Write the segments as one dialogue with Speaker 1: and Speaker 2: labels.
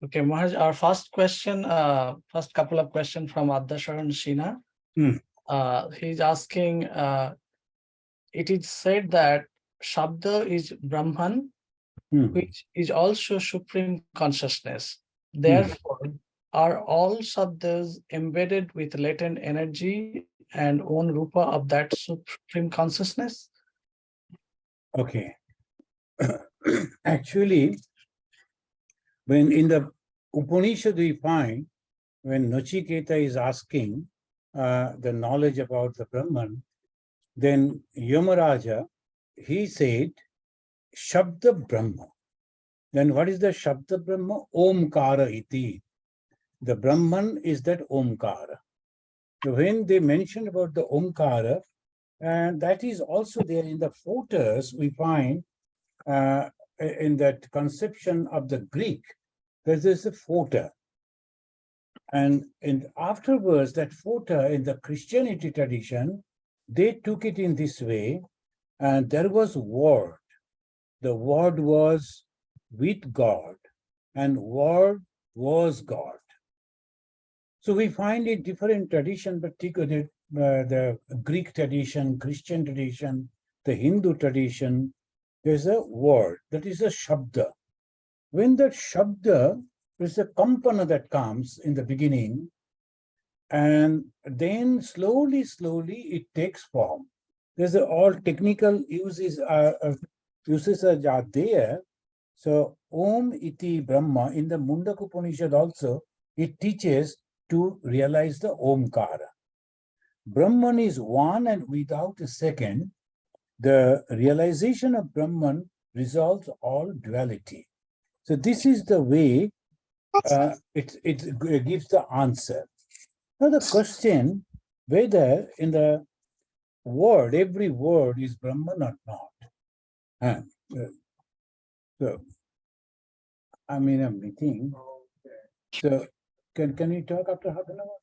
Speaker 1: Okay, Maharaj, our first question, first couple of questions from Adasharan Shina. He's asking, it is said that Shabda is Brahman, which is also supreme consciousness. Therefore, are all Shabdas embedded with latent energy and own rupa of that supreme consciousness?
Speaker 2: Okay. Actually, when in the Upanishad we find, when Nachiketa is asking the knowledge about the Brahman, then Yamaraja, he said, Shabda Brahma. Then what is the Shabda Brahma? Omkara iti. The Brahman is that Omkara. So when they mention about the Omkara, and that is also there in the photos we find in that conception of the Greek, there's a photo. And afterwards, that photo in the Christianity tradition, they took it in this way, and there was word. The word was with God, and word was God. So we find in different tradition, particularly the Greek tradition, Christian tradition, the Hindu tradition, there's a word, that is a Shabda. When that Shabda is a kampana that comes in the beginning, and then slowly it takes form. There's all technical uses are there. So Om iti Brahma, in the Mundaka Upanishad also, it teaches to realize the Omkara. Brahman is one and without a second. The realization of Brahman resolves all duality. So this is the way it gives the answer. Now the question, whether in the word, every word is Brahman or not. So I'm in a meeting. So can you talk after half an hour?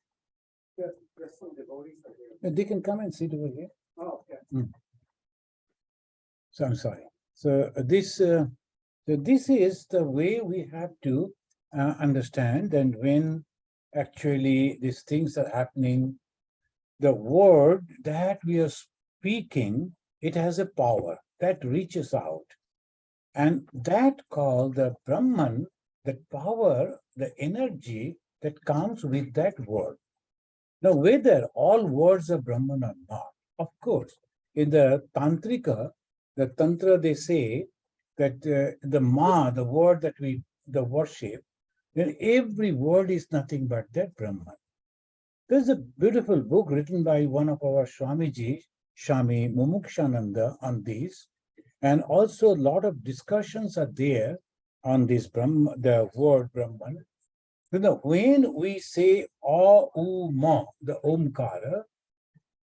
Speaker 2: Yeah, they can come and sit over here. Oh, okay. So I'm sorry. So this is the way we have to understand. And when actually these things are happening, the word that we are speaking, it has a power that reaches out. And that called the Brahman, that power, the energy that comes with that word. Now, whether all words are Brahman or not, of course, in the Tantrika, the Tantra, they say that the word that the worship, then every word is nothing but that Brahman. There's a beautiful book written by one of our Swamiji, Swami Mumukshananda, on this. And also a lot of discussions are there on this the word Brahman. When we say Ma, the Omkara,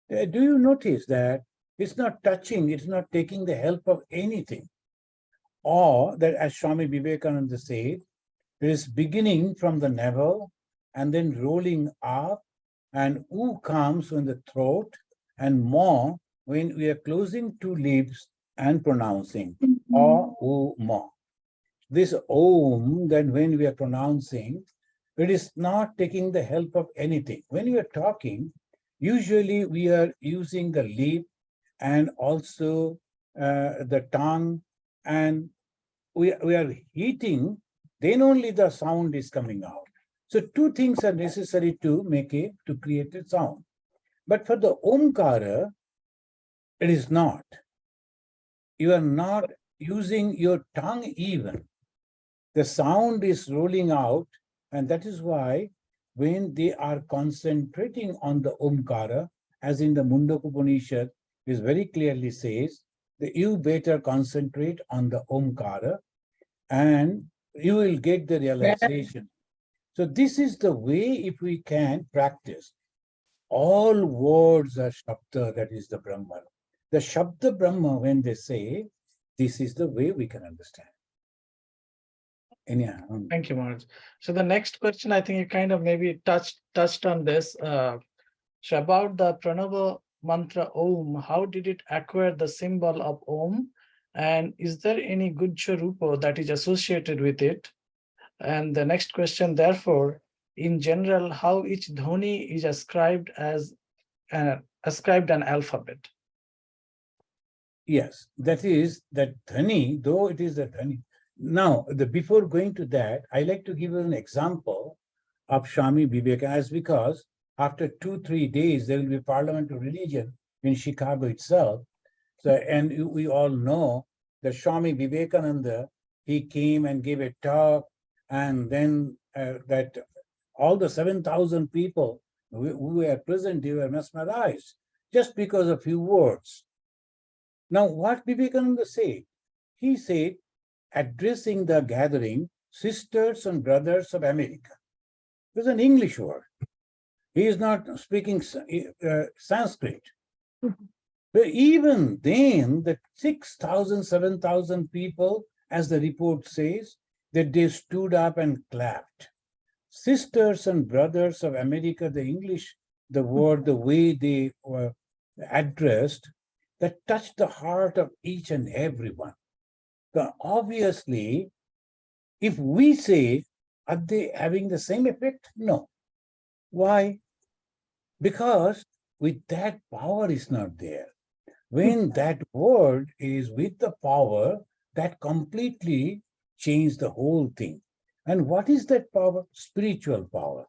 Speaker 2: do you notice that it's not touching, it's not taking the help of anything? Or that, as Swami Vivekananda said, it is beginning from the navel and then rolling up, and U comes in the throat, and Ma when we are closing two lips and pronouncing Ma. This Om, then when we are pronouncing, it is not taking the help of anything. When we are talking, usually we are using the lip and also the tongue, and we are heating, then only the sound is coming out. So two things are necessary to create a sound. But for the Omkara, it is not. You are not using your tongue even. The sound is rolling out, and that is why when they are concentrating on the Omkara, as in the Mundaka Upanishad, is very clearly says that you better concentrate on the Omkara and you will get the realization. So this is the way, if we can practice. All words are Shabda, that is the Brahman. The Shabda Brahma, when they say, this is the way we can understand. Anyhow.
Speaker 1: Thank you, Maharaj. So the next question, I think you kind of maybe touched on this. So about the Pranava mantra Om, how did it acquire the symbol of Om? And is there any Gujja Rupa that is associated with it? And the next question, therefore, in general, how each dhoni is ascribed an alphabet?
Speaker 2: Yes, that is that dhani, though it is a dhani. Now, before going to that, I like to give you an example of Swami Vivekananda, because after 2-3 days there will be Parliament of Religion in Chicago itself. So, and we all know that Swami Vivekananda, he came and gave a talk, and then that all the 7,000 people who were present, they were mesmerized just because of few words. Now, what Vivekananda said? He said, addressing the gathering, sisters and brothers of America. It was an English word. He is not speaking Sanskrit. But even then, the 6,000, 7,000 people, as the report says, that they stood up and clapped. Sisters and brothers of America, the English, the word, the way they were addressed, that touched the heart of each and everyone. So obviously, if we say, are they having the same effect? No. Why? Because with that, power is not there. When that word is with the power, that completely changed the whole thing. And what is that power? Spiritual power.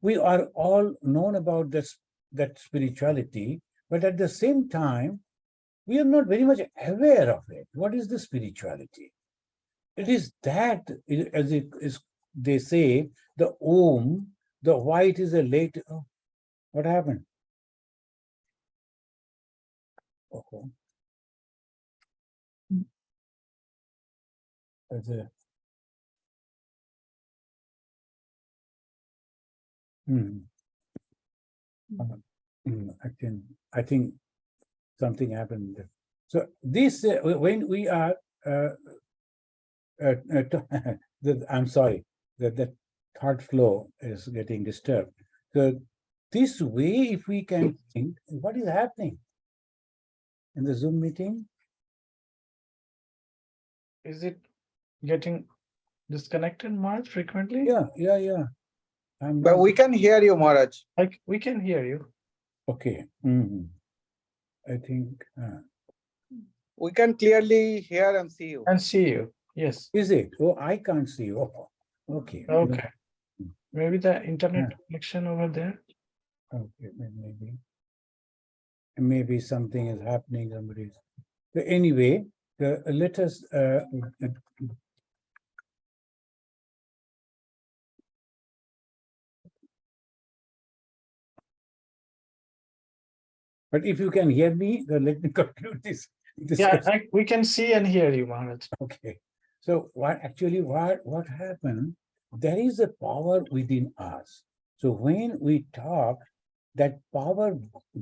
Speaker 2: We are all known about this, that spirituality, but at the same time, we are not very much aware of it. What is the spirituality? It is that, as it is, they say, the Om, the white is a late. Oh, what happened? Okay. That's a, I think something happened. So this, when we are, I'm sorry, that the third flow is getting disturbed. So this way, if we can think, what is happening in the Zoom meeting?
Speaker 1: Is it getting disconnected, Maharaj, frequently?
Speaker 2: Yeah.
Speaker 3: But we can hear you, Maharaj.
Speaker 1: Like, we can hear you.
Speaker 2: Okay. I think.
Speaker 3: We can clearly hear and see you.
Speaker 1: And see you. Yes.
Speaker 2: Is it? Oh, I can't see you. Oh, okay.
Speaker 1: Okay. Maybe the internet connection over there.
Speaker 2: Okay, maybe something is happening. Somebody's. But anyway, let us. But if you can hear me, then let me conclude this.
Speaker 1: Yeah, we can see and hear you, Maharaj.
Speaker 2: Okay. So what happened? There is a power within us. So when we talk, that power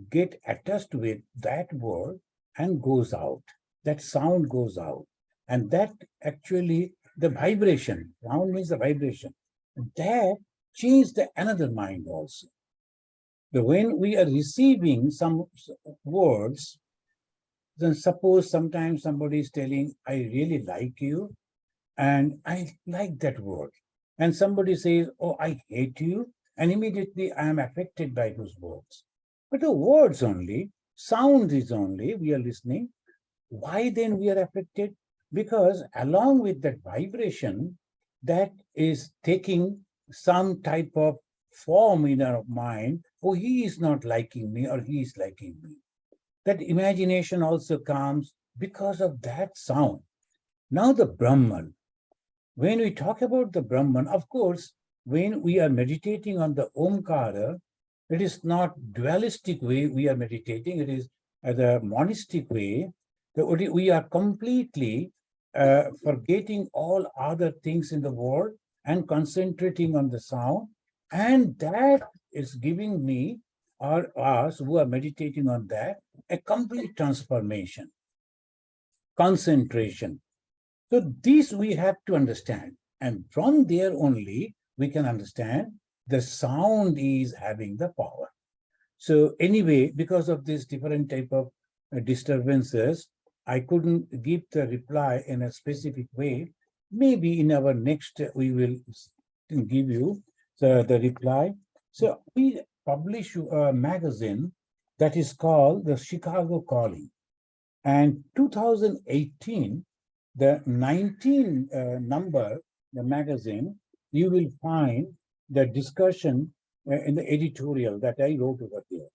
Speaker 2: get attached with that word and goes out. That sound goes out. And that actually, the vibration, sound means the vibration. That changed another mind also. So when we are receiving some words, then suppose sometimes somebody is telling, I really like you, and I like that word. And somebody says, oh, I hate you, and immediately I am affected by those words. But the words only, sound is only, we are listening. Why then we are affected? Because along with that vibration, that is taking some type of form in our mind. Oh, he is not liking me, or he is liking me. That imagination also comes because of that sound. Now the Brahman. When we talk about the Brahman, of course, when we are meditating on the Omkara, it is not dualistic way we are meditating, it is the monistic way. We are completely forgetting all other things in the world and concentrating on the sound. And that is giving me, or us who are meditating on that, a complete transformation, concentration. So this we have to understand. And from there only, we can understand the sound is having the power. So anyway, because of this different type of disturbances, I couldn't give the reply in a specific way. Maybe in our next, we will give you the reply. So we publish a magazine that is called the Chicago Calling. And 2018, the 19 number, the magazine, you will find the discussion in the editorial that I wrote over there.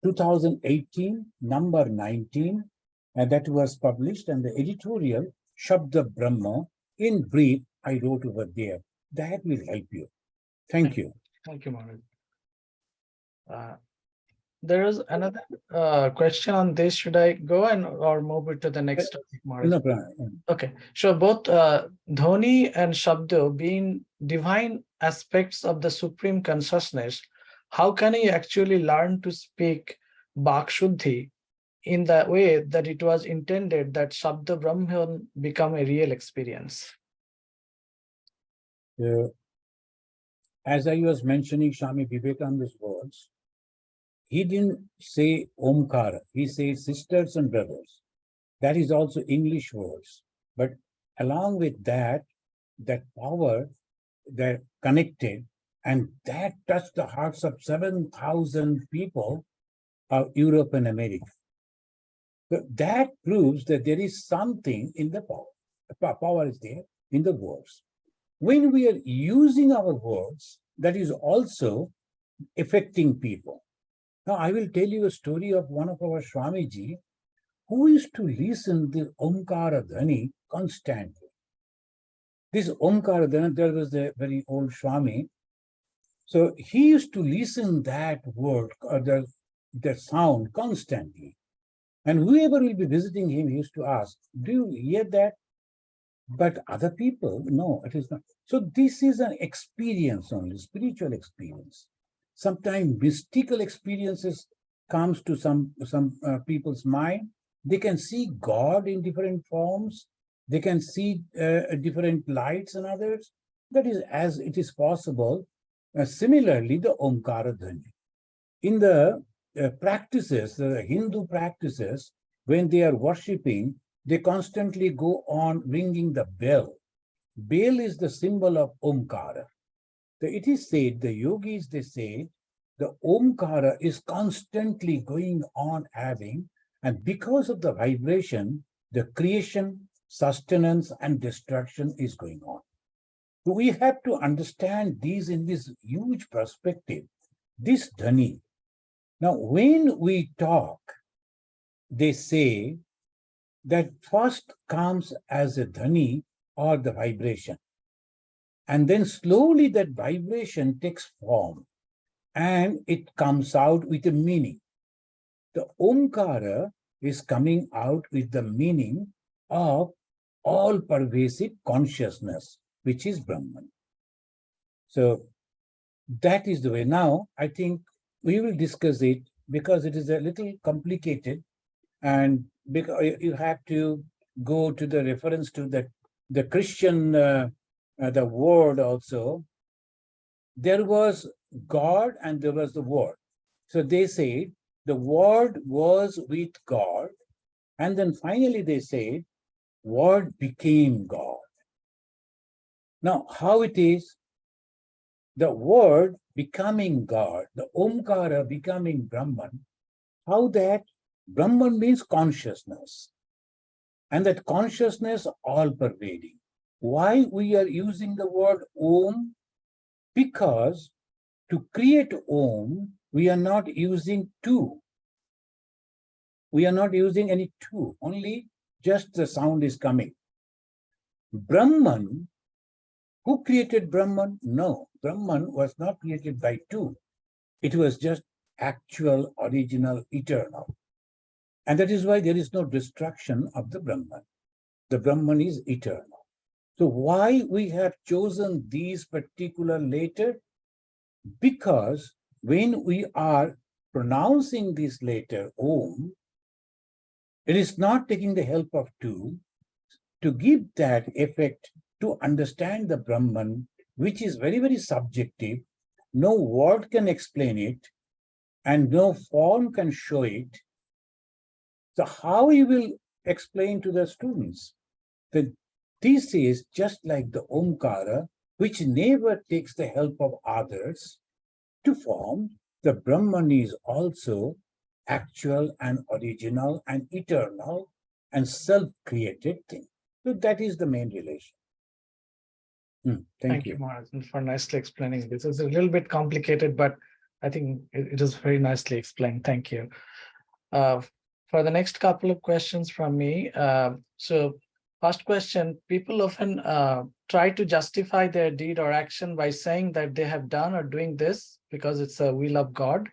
Speaker 2: 2018, number 19, and that was published, and the editorial, Shabda Brahma, in brief, I wrote over there. That will help you. Thank you.
Speaker 1: Thank you, Maharaj. There is another question on this. Should I go or move it to the next topic, Maharaj?
Speaker 2: No problem.
Speaker 1: Okay, so both Dhoni and Shabda being divine aspects of the supreme consciousness, how can I actually learn to speak Bhakshuddhi in the way that it was intended, that Shabda Brahman become a real experience?
Speaker 2: As I was mentioning Swami Vivekananda's words, he didn't say Omkara, he said sisters and brothers. That is also English words. But along with that, that power that connected, and that touched the hearts of 7,000 people of Europe and America. So that proves that there is something in the power. The power is there in the words. When we are using our words, that is also affecting people. Now, I will tell you a story of one of our Swamiji who used to listen to Omkara Dhani constantly. This Omkara Dhani, there was a very old Swami. So he used to listen that word, the sound constantly. And whoever will be visiting him, he used to ask, do you hear that? But other people, no, it is not. So this is an experience only, spiritual experience. Sometimes mystical experiences comes to some people's mind. They can see God in different forms. They can see different lights and others. That is as it is possible. Similarly, the Omkara Dhani. In the practices, the Hindu practices, when they are worshipping, they constantly go on ringing the bell. Bell is the symbol of Omkara. It is said, the yogis, they say, the Omkara is constantly going on having, and because of the vibration, the creation, sustenance, and destruction is going on. So we have to understand these in this huge perspective, this Dhani. Now, when we talk, they say that first comes as a Dhani or the vibration. And then slowly that vibration takes form and it comes out with a meaning. The Omkara is coming out with the meaning of all-pervasive consciousness, which is Brahman. So that is the way. Now, I think we will discuss it because it is a little complicated, and because you have to go to the reference to the Christian, the word also. There was God and there was the Word. So they said the Word was with God, and then finally they said Word became God. Now, how it is? The Word becoming God, the Omkara becoming Brahman, how that Brahman means consciousness, and that consciousness all-pervading. Why we are using the word Om? Because to create Om, we are not using two. We are not using any two, only just the sound is coming. Brahman, who created Brahman? No, Brahman was not created by two. It was just actual, original, eternal. And that is why there is no destruction of the Brahman. The Brahman is eternal. So why we have chosen these particular letters? Because when we are pronouncing this letter, Om, it is not taking the help of two to give that effect to understand the Brahman, which is very, very subjective. No word can explain it, and no form can show it. So how you will explain to the students? this is just like the Omkara, which never takes the help of others to form. The Brahman is also actual and original and eternal and self-created thing. So that is the main relation. Thank you,
Speaker 1: Maharaj, for nicely explaining this. It's a little bit complicated, but I think it is very nicely explained. Thank you. For the next couple of questions from me. So first question, people often try to justify their deed or action by saying that they have done or doing this because it's a will of God,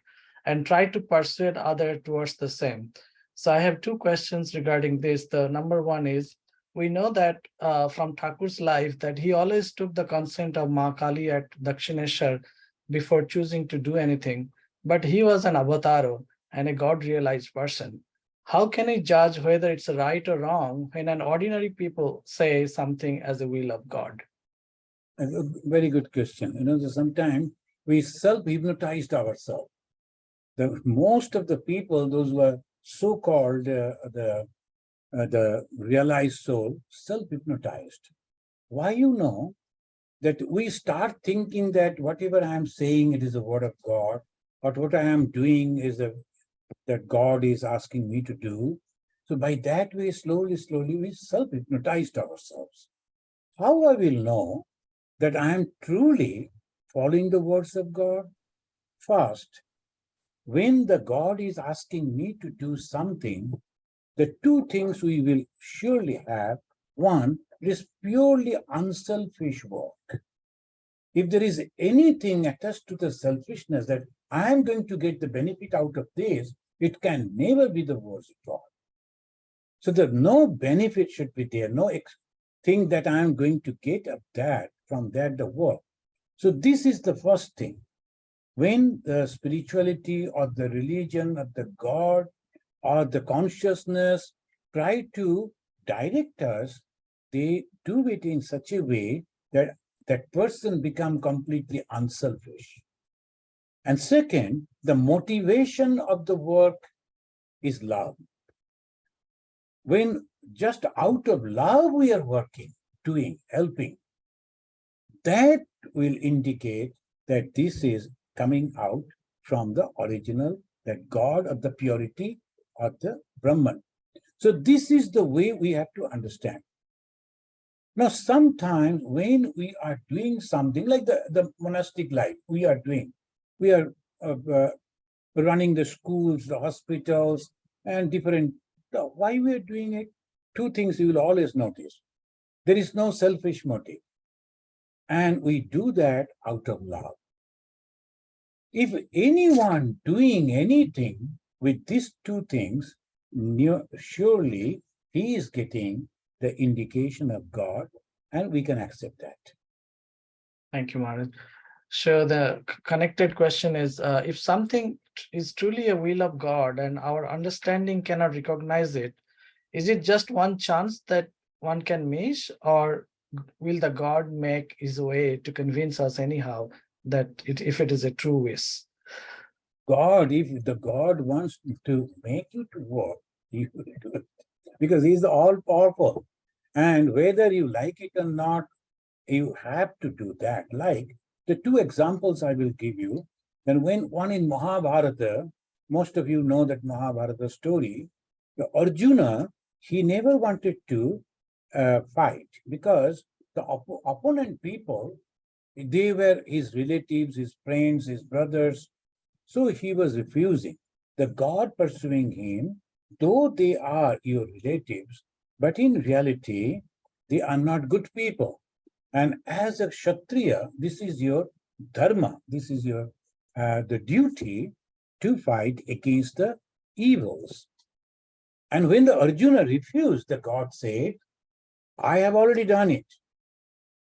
Speaker 1: and try to persuade others towards the same. So I have two questions regarding this. The number one is, we know that from Thakur's life that he always took the consent of Ma Kali at Dakshineshwar before choosing to do anything, but he was an avataro and a God-realized person. How can he judge whether it's right or wrong when an ordinary people say something as a will of God?
Speaker 2: A very good question. Sometimes we self-hypnotized ourselves. Most of the people, those who are so-called the realized soul, self-hypnotized. Why? That we start thinking that whatever I am saying, it is a word of God, or what I am doing is that God is asking me to do. So by that way, slowly, we self-hypnotized ourselves. How I will know that I am truly following the words of God? First, when the God is asking me to do something, the two things we will surely have. One, it is purely unselfish work. If there is anything attached to the selfishness that I am going to get the benefit out of this, it can never be the words of God. So that no benefit should be there, no thing that I am going to get of that, from that the work. So this is the first thing. When the spirituality or the religion of the God or the consciousness try to direct us, they do it in such a way that that person become completely unselfish. And second, the motivation of the work is love. When just out of love we are working, doing, helping, that will indicate that this is coming out from the original, that God of the purity of the Brahman. So this is the way we have to understand. Now, sometimes when we are doing something like the monastic life, we are running the schools, the hospitals, and different. Why we are doing it? Two things you will always notice. There is no selfish motive. And we do that out of love. If anyone doing anything with these two things, surely he is getting the indication of God, and we can accept that.
Speaker 1: Thank you, Maharaj. So the connected question is, if something is truly a will of God and our understanding cannot recognize it, is it just one chance that one can miss, or will the God make his way to convince us anyhow that if it is a true wish?
Speaker 2: God, if the God wants to make you to work, he will do it. Because he's all-powerful. And whether you like it or not, you have to do that. Like the two examples I will give you. And when one in Mahabharata, most of you know that Mahabharata story, the Arjuna, he never wanted to fight because the opponent people, they were his relatives, his friends, his brothers. So he was refusing. The God pursuing him, though they are your relatives, but in reality, they are not good people. And as a Kshatriya, this is your dharma, this is your the duty to fight against the evils. And when the Arjuna refused, the God said, I have already done it.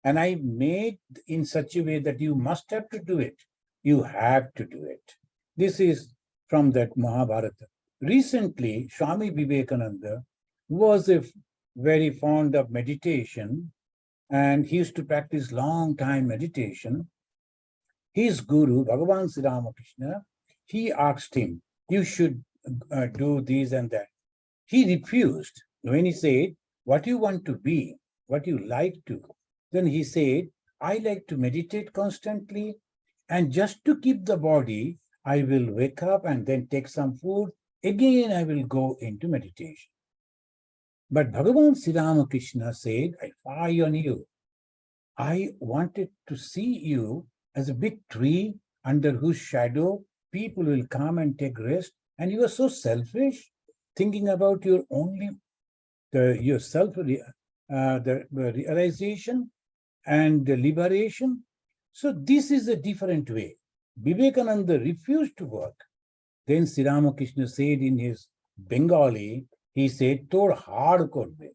Speaker 2: And I made in such a way that you must have to do it. You have to do it. This is from that Mahabharata. Recently, Swami Vivekananda was very fond of meditation, and he used to practice long time meditation. His guru, Bhagavan Sri Ramakrishna, he asked him, you should do this and that. He refused. When he said, what you want to be, what you like to. Then he said, I like to meditate constantly, and just to keep the body, I will wake up and then take some food. Again, I will go into meditation. But Bhagavan Sri Ramakrishna said, I fly on you. I wanted to see you as a big tree under whose shadow people will come and take rest. And you are so selfish, thinking about your only yourself, the realization and the liberation. So this is a different way. Vivekananda refused to work. Then Sri Ramakrishna said in his Bengali, he said, "Tor hard korbe."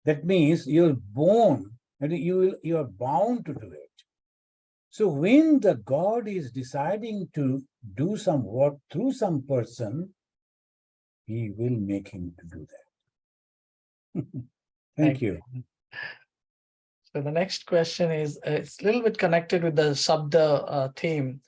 Speaker 2: That means you're born and you are bound to do it. So when the God is deciding to do some work through some person, he will make him to do that. Thank you.
Speaker 1: So the next question is, it's a little bit connected with the Shabda theme.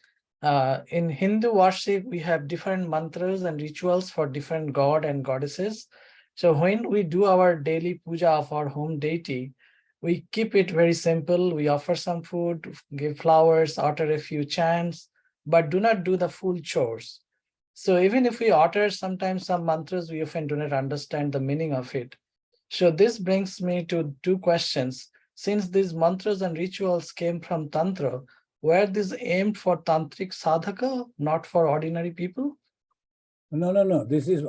Speaker 1: In Hindu worship, we have different mantras and rituals for different god and goddesses. So when we do our daily puja of our home deity, we keep it very simple. We offer some food, give flowers, utter a few chants, but do not do the full chores. So even if we utter sometimes some mantras, we often do not understand the meaning of it. So this brings me to two questions. Since these mantras and rituals came from Tantra, were these aimed for tantric sadhaka, not for ordinary people?
Speaker 2: No. This is,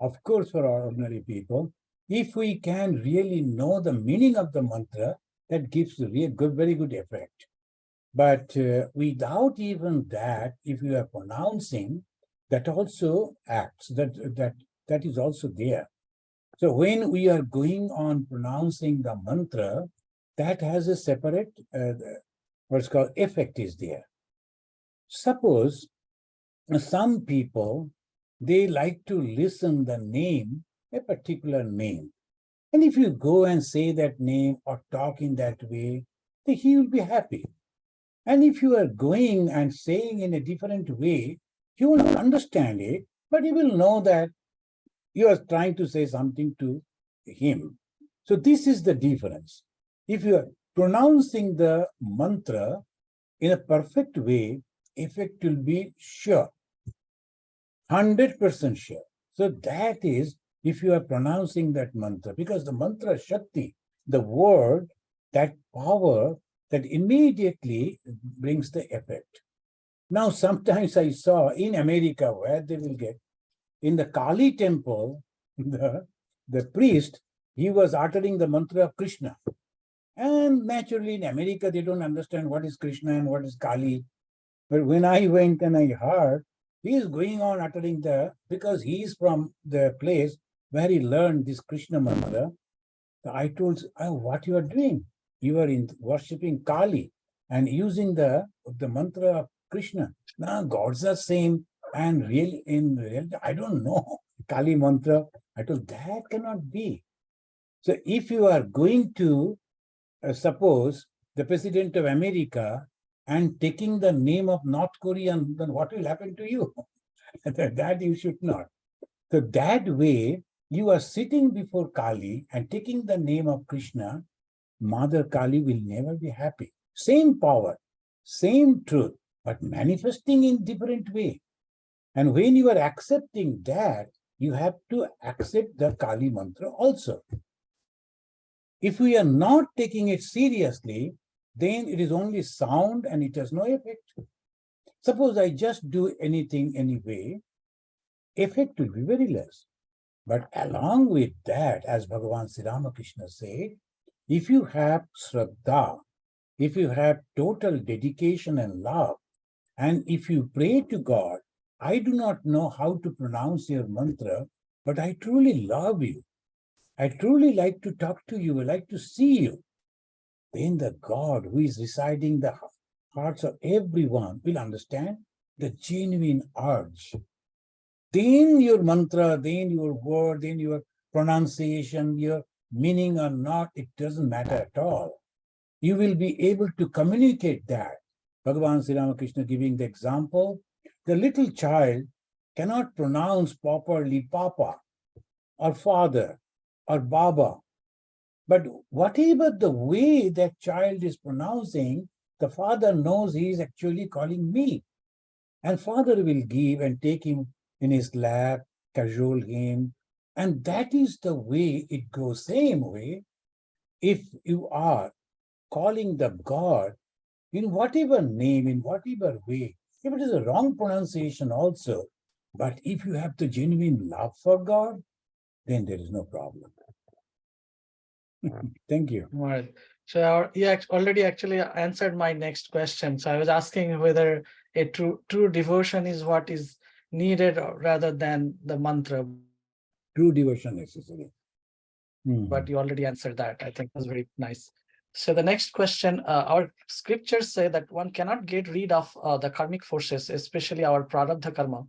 Speaker 2: of course, for ordinary people. If we can really know the meaning of the mantra, that gives a very good effect. But without even that, if you are pronouncing, that also acts, that is also there. So when we are going on pronouncing the mantra, that has a separate, what's called effect is there. Suppose some people, they like to listen the name, a particular name. And if you go and say that name or talk in that way, then he will be happy. And if you are going and saying in a different way, he will not understand it, but he will know that you are trying to say something to him. So this is the difference. If you are pronouncing the mantra in a perfect way, effect will be sure, 100% sure. So that is if you are pronouncing that mantra, because the mantra Shakti, the word, that power, that immediately brings the effect. Now, sometimes I saw in America where they will get, in the Kali temple, the priest, he was uttering the mantra of Krishna. And naturally in America, they don't understand what is Krishna and what is Kali. But when I went and I heard, he is going on uttering because he is from the place where he learned this Krishna mantra. I told, oh, what you are doing? You are worshipping Kali and using the mantra of Krishna. Now, gods are same. And really, in reality, I don't know. Kali mantra, I told, that cannot be. So if you are going to, suppose, the President of America and taking the name of North Korean, then what will happen to you? That you should not. So that way, you are sitting before Kali and taking the name of Krishna, Mother Kali will never be happy. Same power, same truth, but manifesting in different way. And when you are accepting that, you have to accept the Kali mantra also. If we are not taking it seriously, then it is only sound and it has no effect. Suppose I just do anything anyway, effect will be very less. But along with that, as Bhagavan Sri Ramakrishna said, if you have Shraddha, if you have total dedication and love, and if you pray to God, I do not know how to pronounce your mantra, but I truly love you. I truly like to talk to you, I like to see you. Then the God who is residing in the hearts of everyone will understand the genuine urge. Then your mantra, then your word, then your pronunciation, your meaning or not, it doesn't matter at all. You will be able to communicate that. Bhagavan Sri Ramakrishna giving the example, the little child cannot pronounce properly Papa or Father or Baba. But whatever the way that child is pronouncing, the father knows he is actually calling me. And father will give and take him in his lap, cajole him. And that is the way it goes. Same way, if you are calling the God in whatever name, in whatever way, if it is a wrong pronunciation also, but if you have the genuine love for God, then there is no problem. Thank you.
Speaker 1: Right. So you already actually answered my next question. So I was asking whether a true devotion is what is needed rather than the mantra.
Speaker 2: True devotion necessary.
Speaker 1: But you already answered that. I think it was very nice. So the next question, our scriptures say that one cannot get rid of the karmic forces, especially our prarabdha karma.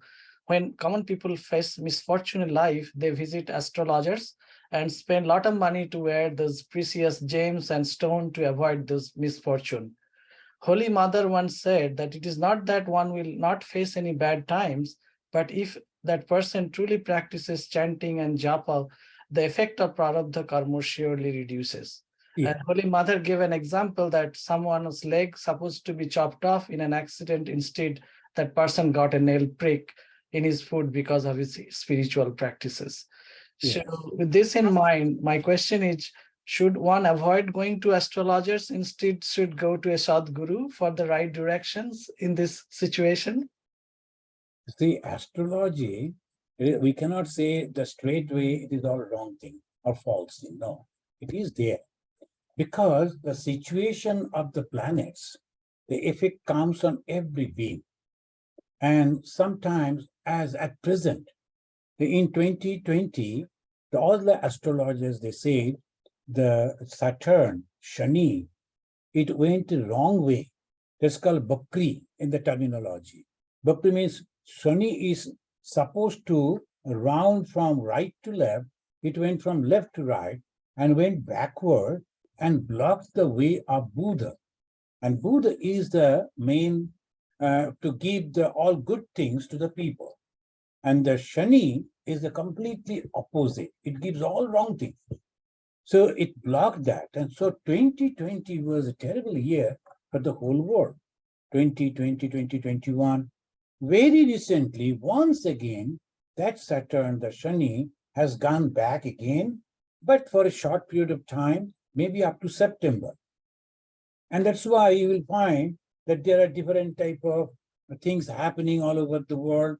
Speaker 1: When common people face misfortune in life, they visit astrologers and spend a lot of money to wear those precious gems and stone to avoid this misfortune. Holy Mother once said that it is not that one will not face any bad times, but if that person truly practices chanting and japa, the effect of prarabdha karma surely reduces.
Speaker 2: Yeah.
Speaker 1: And Holy Mother gave an example that someone's leg supposed to be chopped off in an accident. Instead, that person got a nail prick in his foot because of his spiritual practices. So
Speaker 2: Yes.
Speaker 1: with this in mind, my question is, should one avoid going to astrologers, instead should go to a Sadguru for the right directions in this situation?
Speaker 2: See, astrology, we cannot say the straight way it is all wrong thing or false thing. No, it is there. Because the situation of the planets, the effect comes on every being. And sometimes, as at present, in 2020, all the astrologers, they said the Saturn, Shani, it went the wrong way. That's called Bakri in the terminology. Bakri means Shani is supposed to round from right to left. It went from left to right and went backward and blocked the way of Buddha. And Buddha is the main to give the all good things to the people. And the Shani is the completely opposite. It gives all wrong things. So it blocked that. And so 2020 was a terrible year for the whole world. 2020, 2021. Very recently, once again, that Saturn, the Shani, has gone back again, but for a short period of time, maybe up to September. And that's why you will find that there are different type of things happening all over the world.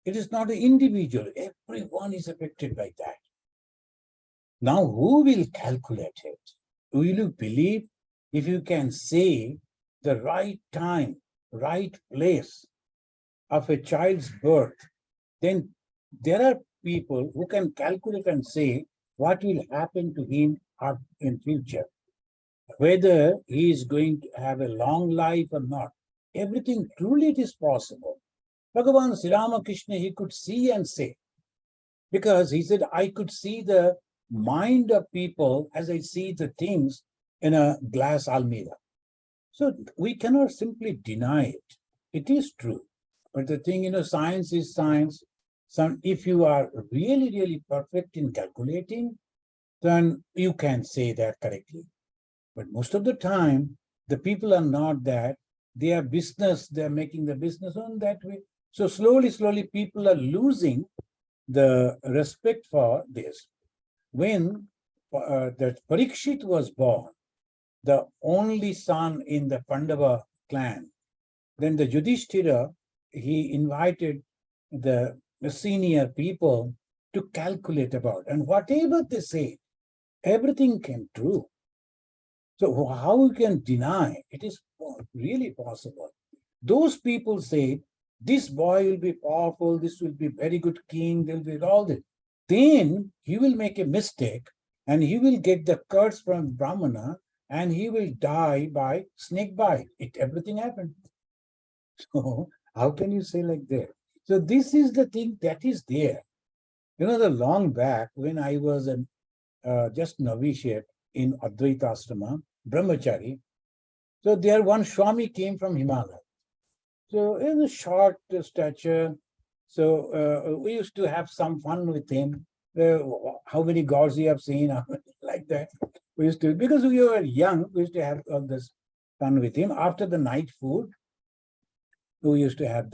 Speaker 2: It is not an individual. Everyone is affected by that. Now, who will calculate it? Will you believe if you can say the right time, right place of a child's birth, then there are people who can calculate and say what will happen to him in future, whether he is going to have a long life or not. Everything truly it is possible. Bhagavan Sri Ramakrishna, he could see and say, because he said, I could see the mind of people as I see the things in a glass almirah. So we cannot simply deny it. It is true. But the thing, science is science. If you are really, really perfect in calculating, then you can say that correctly. But most of the time, the people are not that. They are business. They are making the business on that way. So slowly, slowly, people are losing the respect for this. When that Parikshit was born, the only son in the Pandava clan, then the Yudhishthira, he invited the senior people to calculate about. And whatever they say, everything came true. So how you can deny? It is really possible. Those people say, this boy will be powerful, this will be very good king, there will be all this. Then he will make a mistake and he will get the curse from Brahmana and he will die by snake bite. Everything happened. So how can you say like that? So this is the thing that is there. The long back when I was just novitiate in Advaita Ashrama, Brahmachari, so there one Swami came from Himalaya. So in a short stature, so we used to have some fun with him. How many gods you have seen, like that. We used to, because we were young, we used to have all this fun with him. After the night food, we used to have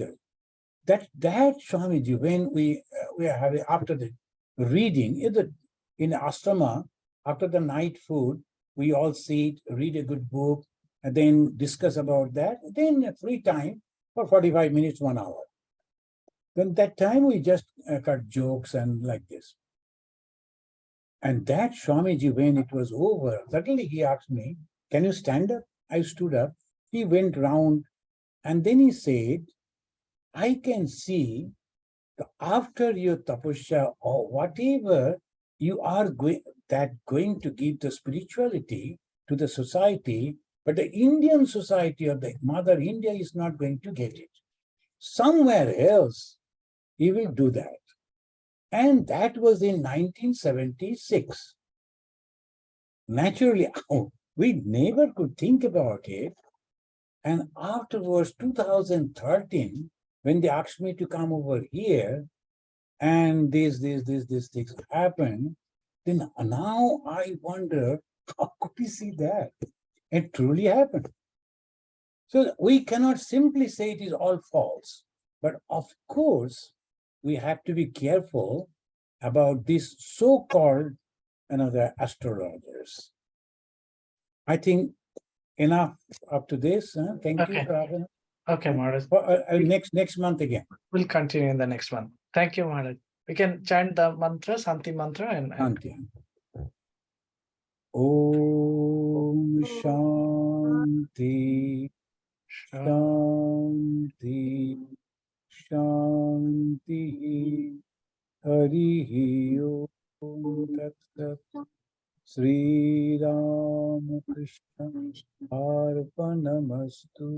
Speaker 2: that Swamiji, when we are having, after the reading, in ashrama, after the night food, we all sit, read a good book, and then discuss about that. Then free time for 45 minutes, 1 hour. Then that time we just cut jokes and like this. And that Swamiji, when it was over, suddenly he asked me, "Can you stand up?" I stood up. He went round and then he said, "I can see after your tapasya or whatever you are going to give the spirituality to the society, but the Indian society or the Mother India is not going to get it. Somewhere else, he will do that." And that was in 1976. Naturally, we never could think about it. And afterwards, 2013, when they asked me to come over here, and these things happened, then now I wonder, how could we see that? It truly happened. So we cannot simply say it is all false. But of course, we have to be careful about these so-called the astrologers. I think enough up to this. Thank
Speaker 1: Okay.
Speaker 2: you for having us.
Speaker 1: Okay, Maharaj.
Speaker 2: Next month again.
Speaker 1: We'll continue in the next one. Thank you, Maharaj. We can chant the mantra, Santi mantra, and
Speaker 2: Shanti. Om Shanti, Shanti, Shanti. Harihi Om Tat Sat. Sri Ram Krishna Arpanamastu.